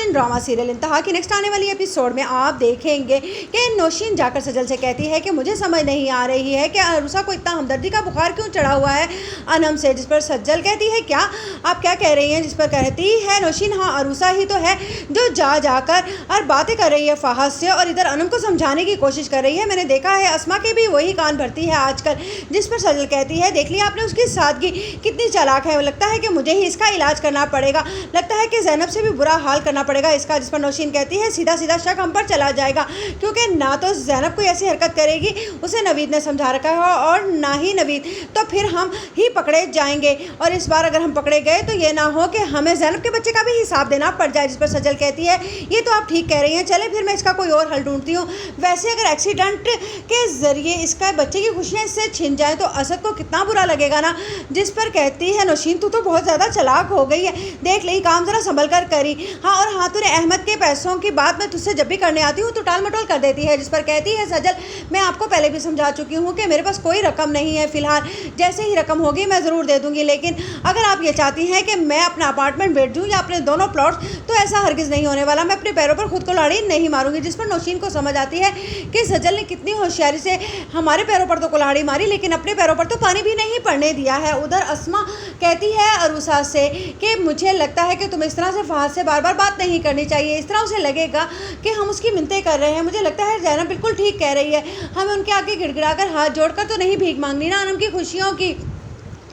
नाज़रीन, drama serial इंतहा की नेक्स्ट आने वाली एपिसोड में आप देखेंगे कि नौशीन जाकर सजल से कहती है कि मुझे समझ नहीं आ रही है कि अरूसा को इतना हमदर्दी का बुखार क्यों चढ़ा हुआ है अनम से। जिस पर सज्जल कहती है क्या आप क्या कह रही हैं। जिस पर कहती है नौशीन हाँ अरूसा ही तो है जो जाकर और बातें कर रही है फहद से और इधर अनम को समझाने की कोशिश कर रही है। मैंने देखा है अस्मा के भी वही कान भरती है आजकल। जिस पर सज्जल कहती है देख लिया आपने उसकी सादगी कितनी चालाक है, लगता है कि मुझे ही इसका इलाज करना पड़ेगा, लगता है कि ज़ैनब से भी बुरा हाल करना पड़ेगा इसका। जिस पर नौशीन कहती है सीधा सीधा शक हम पर चला जाएगा क्योंकि ना तो ज़ैनब कोई ऐसी हरकत करेगी, उसे नवीद ने समझा रखा है और ना ही नवीद, तो फिर हम ही पकड़े जाएंगे और इस बार अगर हम पकड़े गए तो ये ना हो कि हमें ज़ैनब के बच्चे का भी हिसाब देना पड़ जाए। जिस पर सजल कहती है ये तो आप ठीक कह रही हैं, चले फिर मैं इसका कोई और हल ढूंढती हूँ। वैसे अगर एक्सीडेंट के ज़रिए इसका बच्चे की खुशियाँ इससे छिन जाए तो असद को कितना बुरा लगेगा ना। जिस पर कहती है नौशीन तू तो बहुत ज़्यादा चालाक हो गई है, देख ले काम ज़रा संभल कर करी। हाँ और हाँ तूने अहमद के पैसों की बात मैं तुझसे जब भी करने आती हूँ तो टाल मटोल कर देती है। जिस पर कहती है सजल मैं आपको पहले भी समझा चुकी हूँ कि मेरे पास कोई रकम नहीं है फ़िलहाल, जैसे ही रकम होगी मैं ज़रूर दे दूँगी, लेकिन अगर आप ये चाहती हैं कि मैं अपना अपार्टमेंट बेच दूँ या अपने दोनों प्लॉट्स तो ऐसा हरगिज़ नहीं होने वाला, मैं अपने पैरों पर खुद को कुल्हाड़ी नहीं मारूंगी। जिस पर नौशीन को समझ आती है कि सजल ने कितनी होशियारी से हमारे पैरों पर तो कुल्हाड़ी मारी लेकिन अपने पैरों पर तो पानी भी नहीं पड़ने दिया है। उधर अस्मा कहती है अरूसा से कि मुझे लगता है कि तुम इस तरह से फहद से बार बार बात नहीं करनी चाहिए, इस तरह उसे लगेगा कि हम उसकी मिन्नतें कर रहे हैं। मुझे लगता है ज़ैनब बिल्कुल ठीक कह रही है, हमें उनके आगे गिड़गिड़ाकर हाथ जोड़कर तो नहीं भीख मांगनी ना अनम की खुशियों की।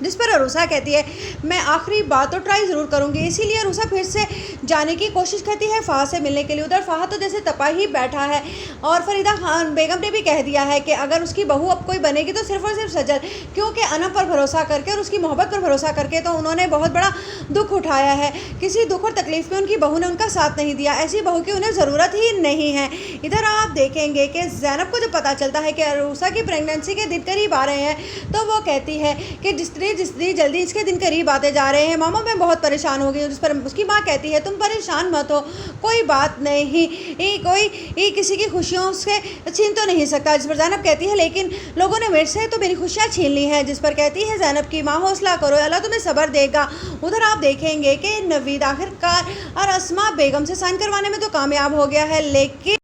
जिस पर अरूसा कहती है मैं आखिरी बात तो ट्राई ज़रूर करूँगी। इसीलिए अरूसा फिर से जाने की कोशिश करती है फहद से मिलने के लिए। उधर फहद तो जैसे तपा ही बैठा है और फरीदा खान बेगम ने भी कह दिया है कि अगर उसकी बहू अब कोई बनेगी तो सिर्फ और सिर्फ सजल, क्योंकि अनम पर भरोसा करके और उसकी मोहब्बत पर भरोसा करके तो उन्होंने बहुत बड़ा दुख उठाया है। किसी दुख और तकलीफ़ में उनकी बहू ने उनका साथ नहीं दिया, ऐसी बहू की उन्हें ज़रूरत ही नहीं है। इधर आप देखेंगे कि ज़ैनब को जब पता चलता है कि अरूसा की प्रेगनेंसी के दिन करीब आ रहे हैं तो वो कहती है कि जितनी जल्दी इसके दिन करीब आते जा रहे हैं मामा मैं बहुत परेशान हो गई हूँ। जिस पर उसकी माँ कहती है तुम परेशान मत हो, कोई बात नहीं, कोई किसी की खुशियों से छीन तो नहीं सकता। जिस पर ज़ैनब कहती है लेकिन लोगों ने मेरे से तो मेरी खुशियाँ छीन ली हैं। जिस पर कहती है ज़ैनब की माँ हौसला करो, अल्लाह तुम्हें सब्र देगा। उधर आप देखेंगे कि नवीद आखिरकार और अस्मा बेगम से साइन करवाने में तो कामयाब हो गया है, लेकिन